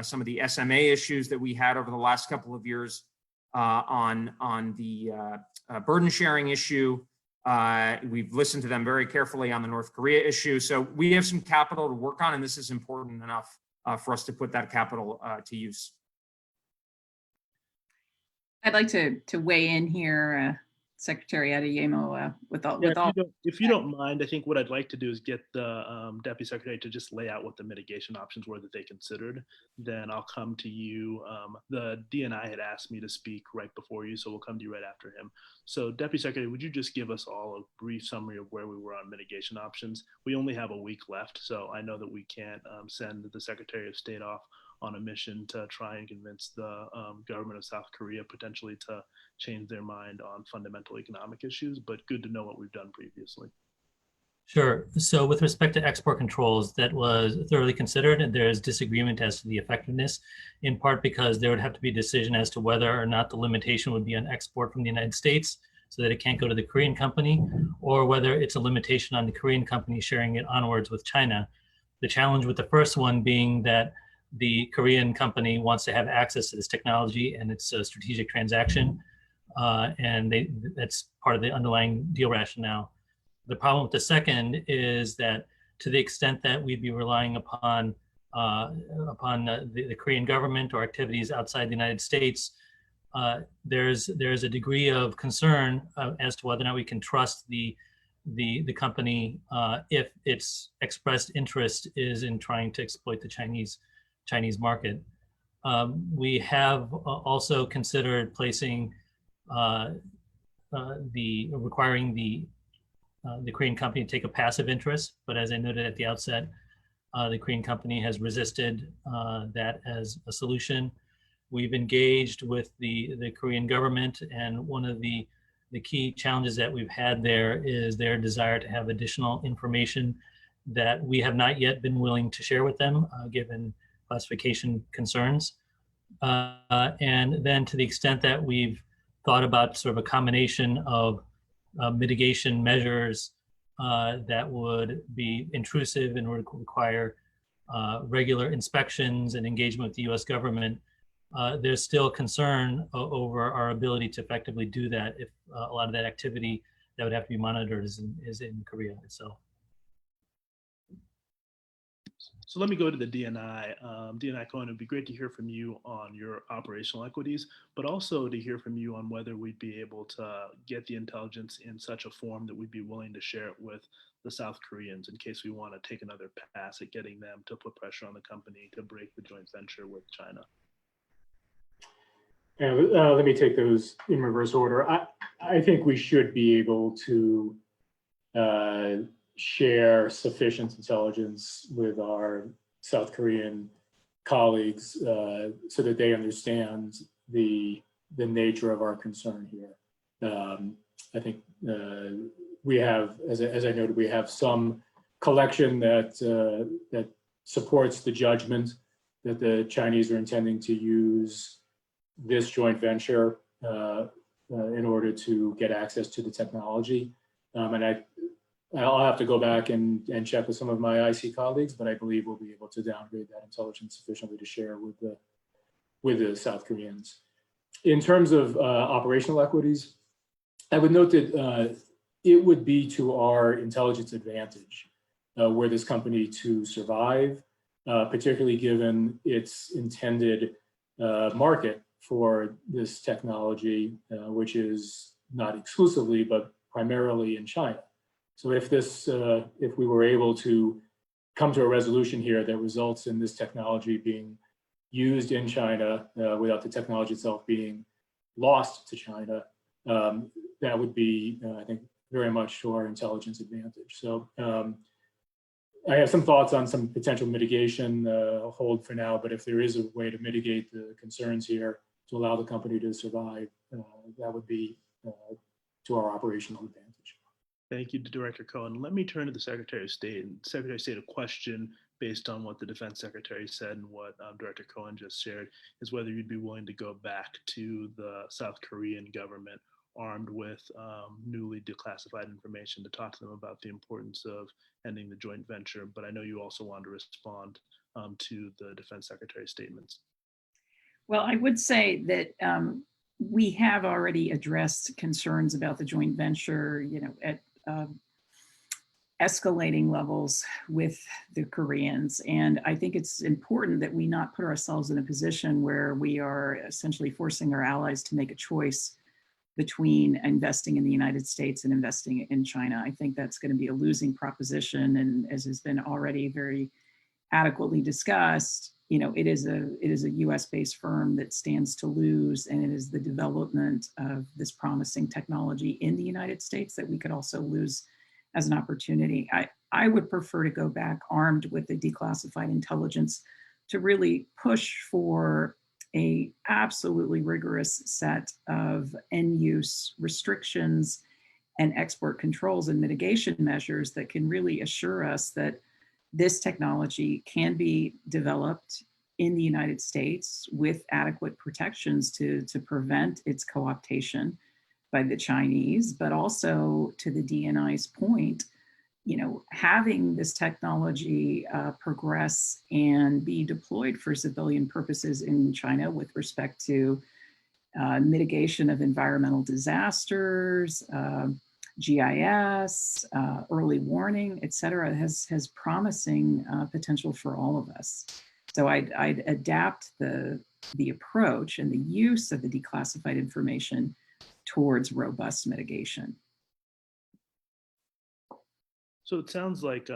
some of the SMA issues that we had over the last couple of years on the burden sharing issue. We've listened to them very carefully on the North Korea issue. So we have some capital to work on, and this is important enough for us to put that capital to use. I'd like to weigh in here, Secretary Adeyemo, with all. If you don't mind, I think what I'd like to do is get the Deputy Secretary to just lay out what the mitigation options were that they considered. Then I'll come to you. The DNI had asked me to speak right before you, so we'll come to you right after him. So Deputy Secretary, would you just give us all a brief summary of where we were on mitigation options? We only have a week left, so I know that we can't send the Secretary of State off on a mission to try and convince the government of South Korea potentially to change their mind on fundamental economic issues, but good to know what we've done previously. Sure. So with respect to export controls, that was thoroughly considered, and there is disagreement as to the effectiveness, in part because there would have to be a decision as to whether or not the limitation would be on export from the United States so that it can't go to the Korean company, or whether it's a limitation on the Korean company sharing it onwards with China. The challenge with the first one being that the Korean company wants to have access to this technology, and it's a strategic transaction, and that's part of the underlying deal rationale. The problem with the second is that to the extent that we'd be relying upon the Korean government or activities outside the United States, there's a degree of concern as to whether or not we can trust the company if its expressed interest is in trying to exploit the Chinese market. We have also considered placing requiring the Korean company to take a passive interest, but as I noted at the outset, the Korean company has resisted that as a solution. We've engaged with the Korean government, and one of the key challenges that we've had there is their desire to have additional information that we have not yet been willing to share with them, given classification concerns. And then to the extent that we've thought about sort of a combination of mitigation measures that would be intrusive and would require regular inspections and engagement with the US government, there's still concern over our ability to effectively do that if a lot of that activity that would have to be monitored is in Korea itself. So let me go to the DNI. DNI Cohen, it'd be great to hear from you on your operational equities, but also to hear from you on whether we'd be able to get the intelligence in such a form that we'd be willing to share it with the South Koreans in case we want to take another pass at getting them to put pressure on the company to break the joint venture with China. Yeah, let me take those in reverse order. I think we should be able to share sufficient intelligence with our South Korean colleagues so that they understand the nature of our concern here. I think we have, as I noted, we have some collection that supports the judgment that the Chinese are intending to use this joint venture in order to get access to the technology. And I'll have to go back and check with some of my IC colleagues, but I believe we'll be able to downgrade that intelligence sufficiently to share with the South Koreans. In terms of operational equities, I would note that it would be to our intelligence advantage were this company to survive, particularly given its intended market for this technology, which is not exclusively, but primarily in China. So if we were able to come to a resolution here that results in this technology being used in China without the technology itself being lost to China, that would be, I think, very much to our intelligence advantage. So I have some thoughts on some potential mitigation. I'll hold for now, but if there is a way to mitigate the concerns here to allow the company to survive, that would be to our operational advantage. Thank you to Director Cohen. Let me turn to the Secretary of State. And Secretary of State, a question based on what the Defense Secretary said and what Director Cohen just shared is whether you'd be willing to go back to the South Korean government armed with newly declassified information to talk to them about the importance of ending the joint venture. But I know you also want to respond to the Defense Secretary's statements. Well, I would say that we have already addressed concerns about the joint venture, at escalating levels with the Koreans. And I think it's important that we not put ourselves in a position where we are essentially forcing our allies to make a choice between investing in the United States and investing in China. I think that's going to be a losing proposition. And as has been already very adequately discussed, it is a US-based firm that stands to lose, and it is the development of this promising technology in the United States that we could also lose as an opportunity. I would prefer to go back armed with the declassified intelligence to really push for a absolutely rigorous set of end use restrictions and export controls and mitigation measures that can really assure us that this technology can be developed in the United States with adequate protections to prevent its co-optation by the Chinese, but also to the DNI's point, having this technology progress and be deployed for civilian purposes in China with respect to mitigation of environmental disasters, GIS, early warning, et cetera, has promising potential for all of us. So I'd adapt the approach and the use of the declassified information towards robust mitigation. So it sounds like,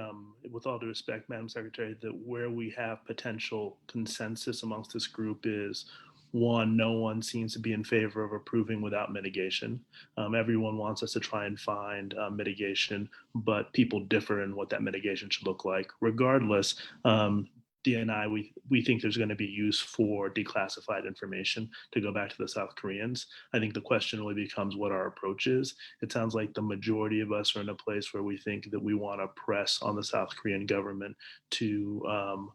with all due respect, Madam Secretary, that where we have potential consensus amongst this group is, one, no one seems to be in favor of approving without mitigation. Everyone wants us to try and find mitigation, but people differ in what that mitigation should look like. Regardless, DNI, we think there's going to be use for declassified information to go back to the South Koreans. I think the question really becomes what our approach is. It sounds like the majority of us are in a place where we think that we want to press on the South Korean government to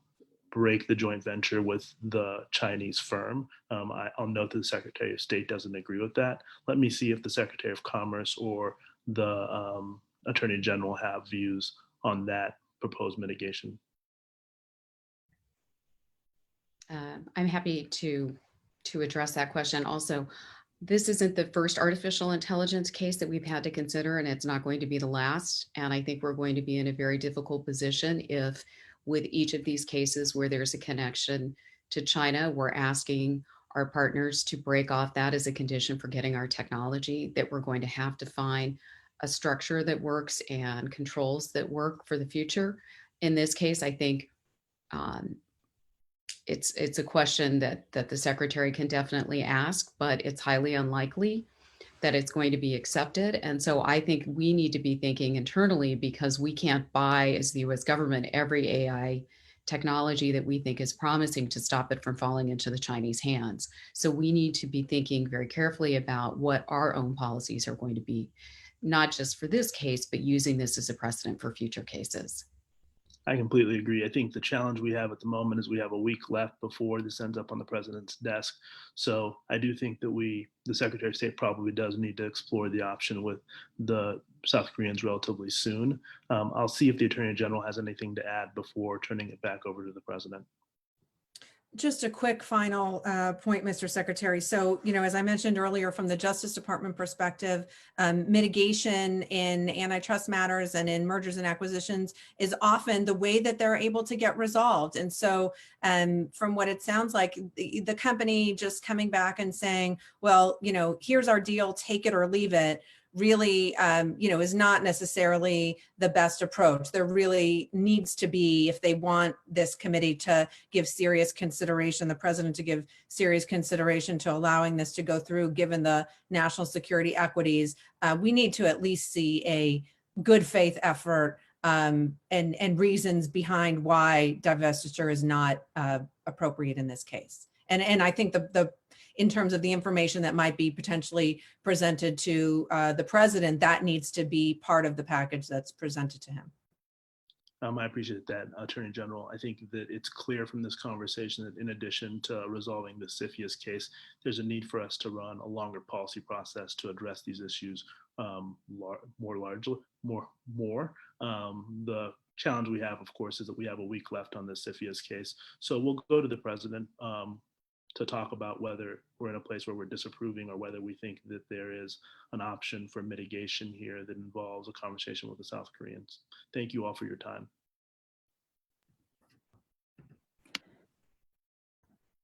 break the joint venture with the Chinese firm. I'll note that the Secretary of State doesn't agree with that. Let me see if the Secretary of Commerce or the Attorney General have views on that proposed mitigation. I'm happy to address that question. Also, this isn't the first artificial intelligence case that we've had to consider, and it's not going to be the last. And I think we're going to be in a very difficult position if, with each of these cases where there's a connection to China, we're asking our partners to break off that as a condition for getting our technology, that we're going to have to find a structure that works and controls that work for the future. In this case, I think it's a question that the Secretary can definitely ask, but it's highly unlikely that it's going to be accepted. And so I think we need to be thinking internally, because we can't buy, as the US government, every AI technology that we think is promising to stop it from falling into the Chinese hands. So we need to be thinking very carefully about what our own policies are going to be, not just for this case, but using this as a precedent for future cases. I completely agree. I think the challenge we have at the moment is we have a week left before this ends up on the president's desk. So I do think that the Secretary of State probably does need to explore the option with the South Koreans relatively soon. I'll see if the Attorney General has anything to add before turning it back over to the president. Just a quick final point, Mr. Secretary. So, as I mentioned earlier, from the Justice Department perspective, mitigation in antitrust matters and in mergers and acquisitions is often the way that they're able to get resolved. And so from what it sounds like, the company just coming back and saying, well, here's our deal, take it or leave it, really, is not necessarily the best approach. There really needs to be, if they want this committee to give serious consideration, the president to give serious consideration to allowing this to go through, given the national security equities, we need to at least see a good faith effort and reasons behind why divestiture is not appropriate in this case. And I think in terms of the information that might be potentially presented to the president, that needs to be part of the package that's presented to him. I appreciate that, Attorney General. I think that it's clear from this conversation that in addition to resolving the CFIUS case, there's a need for us to run a longer policy process to address these issues more largely. The challenge we have, of course, is that we have a week left on the CFIUS case. So we'll go to the president to talk about whether we're in a place where we're disapproving or whether we think that there is an option for mitigation here that involves a conversation with the South Koreans. Thank you all for your time.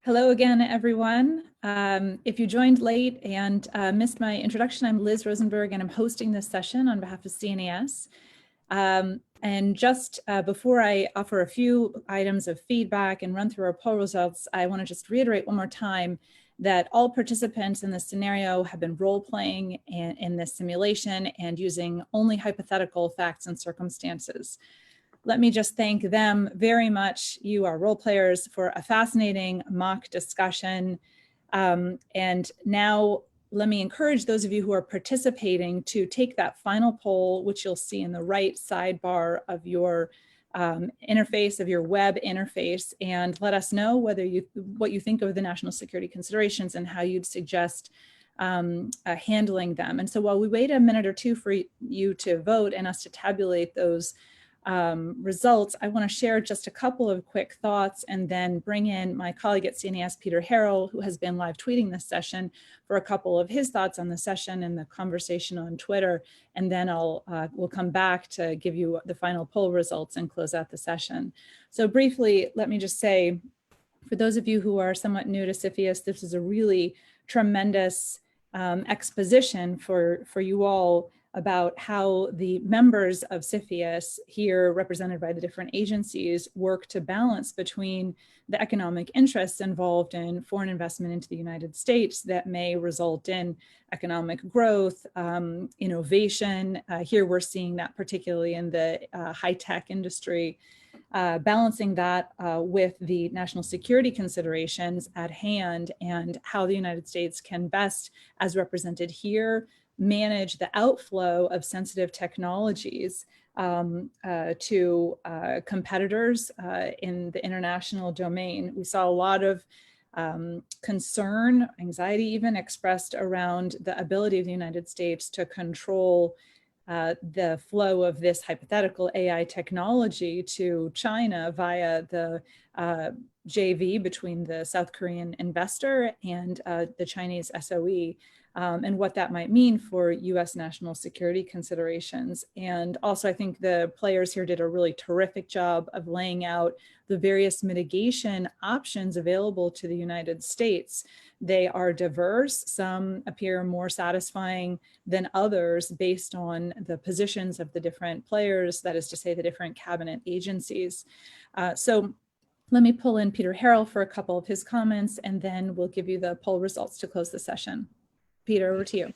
Hello again, everyone. If you joined late and missed my introduction, I'm Liz Rosenberg, and I'm hosting this session on behalf of CNAS. And just before I offer a few items of feedback and run through our poll results, I want to just reiterate one more time that all participants in this scenario have been role-playing in this simulation and using only hypothetical facts and circumstances. Let me just thank them very much, you are role players, for a fascinating mock discussion. And now let me encourage those of you who are participating to take that final poll, which you'll see in the right sidebar of your interface, of your web interface, and let us know what you think of the national security considerations and how you'd suggest handling them. And so while we wait a minute or two for you to vote and us to tabulate those results, I want to share just a couple of quick thoughts and then bring in my colleague at CNAS, Peter Harrell, who has been live tweeting this session, for a couple of his thoughts on the session and the conversation on Twitter. And then we'll come back to give you the final poll results and close out the session. So briefly, let me just say, for those of you who are somewhat new to CFIUS, this is a really tremendous exposition for you all about how the members of CFIUS, here represented by the different agencies, work to balance between the economic interests involved in foreign investment into the United States that may result in economic growth, innovation. Here we're seeing that particularly in the high-tech industry, balancing that with the national security considerations at hand and how the United States can best, as represented here, manage the outflow of sensitive technologies to competitors in the international domain. We saw a lot of concern, anxiety even, expressed around the ability of the United States to control the flow of this hypothetical AI technology to China via the JV between the South Korean investor and the Chinese SOE, and what that might mean for US national security considerations. And also, I think the players here did a really terrific job of laying out the various mitigation options available to the United States. They are diverse. Some appear more satisfying than others based on the positions of the different players, that is to say, the different cabinet agencies. So let me pull in Peter Harrell for a couple of his comments, and then we'll give you the poll results to close the session. Peter, over to you.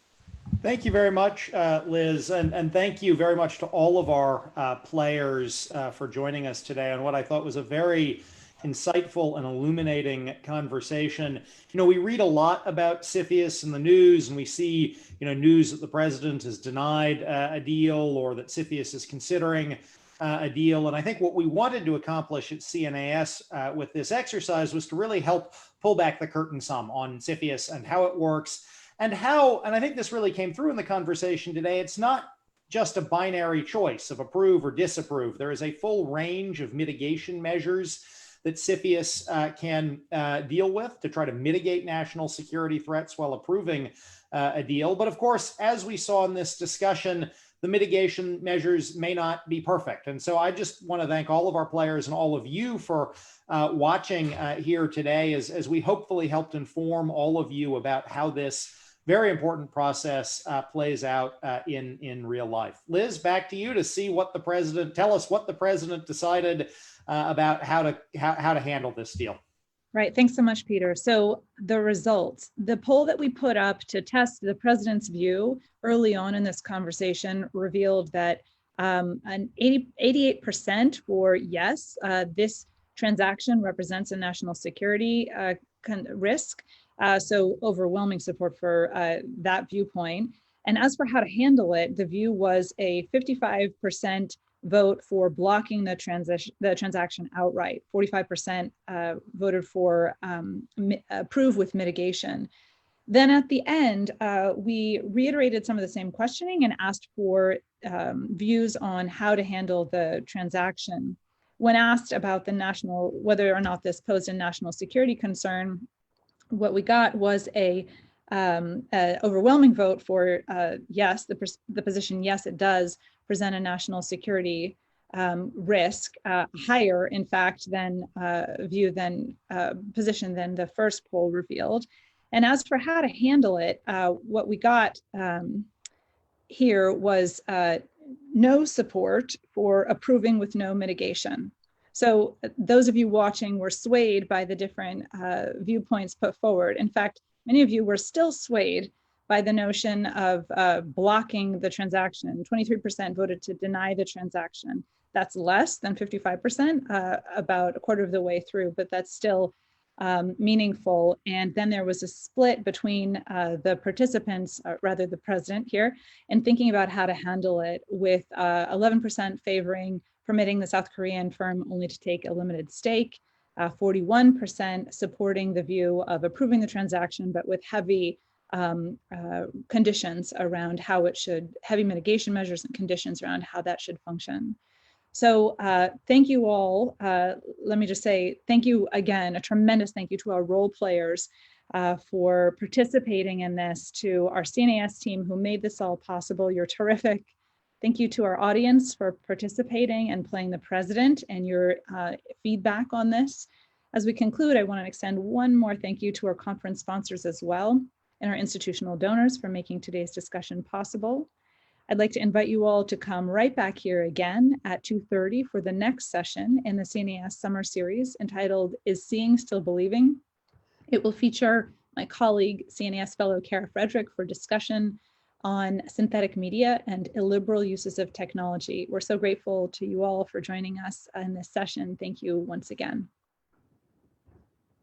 Thank you very much, Liz, and thank you very much to all of our players for joining us today on what I thought was a very insightful and illuminating conversation. You know, we read a lot about CFIUS in the news, and we see, news that the president has denied a deal or that CFIUS is considering a deal. And I think what we wanted to accomplish at CNAS with this exercise was to really help pull back the curtain some on CFIUS and how it works. And I think this really came through in the conversation today, it's not just a binary choice of approve or disapprove. There is a full range of mitigation measures that CFIUS can deal with to try to mitigate national security threats while approving a deal. But of course, as we saw in this discussion, the mitigation measures may not be perfect. And so I just want to thank all of our players and all of you for watching here today as we hopefully helped inform all of you about how this very important process plays out in real life. Liz, back to you to see tell us what the president decided about how to handle this deal. Right, thanks so much, Peter. So the results, the poll that we put up to test the president's view early on in this conversation revealed that an 88% for yes, this transaction represents a national security risk. So overwhelming support for that viewpoint. And as for how to handle it, the view was a 55% vote for blocking the transaction outright. 45% voted for approve with mitigation. Then at the end, we reiterated some of the same questioning and asked for views on how to handle the transaction. When asked about whether or not this posed a national security concern, what we got was a overwhelming vote for yes, the position, yes, it does present a national security risk, higher, in fact, than position than the first poll revealed. And as for how to handle it, what we got here was no support for approving with no mitigation. So those of you watching were swayed by the different viewpoints put forward. In fact, many of you were still swayed by the notion of blocking the transaction. 23% voted to deny the transaction. That's less than 55%, about a quarter of the way through, but that's still meaningful. And then there was a split between the participants, rather the president here, in thinking about how to handle it, with 11% favoring permitting the South Korean firm only to take a limited stake, 41% supporting the view of approving the transaction, but with heavy conditions around how it should, heavy mitigation measures and conditions around how that should function. So thank you all. Let me just say thank you again, a tremendous thank you to our role players for participating in this, to our CNAS team who made this all possible. You're terrific. Thank you to our audience for participating and playing the president and your feedback on this. As we conclude, I want to extend one more thank you to our conference sponsors as well, and our institutional donors for making today's discussion possible. I'd like to invite you all to come right back here again at 2:30 for the next session in the CNAS summer series entitled Is Seeing Still Believing? It will feature my colleague, CNAS fellow Kara Frederick, for discussion on synthetic media and illiberal uses of technology. We're so grateful to you all for joining us in this session. Thank you once again.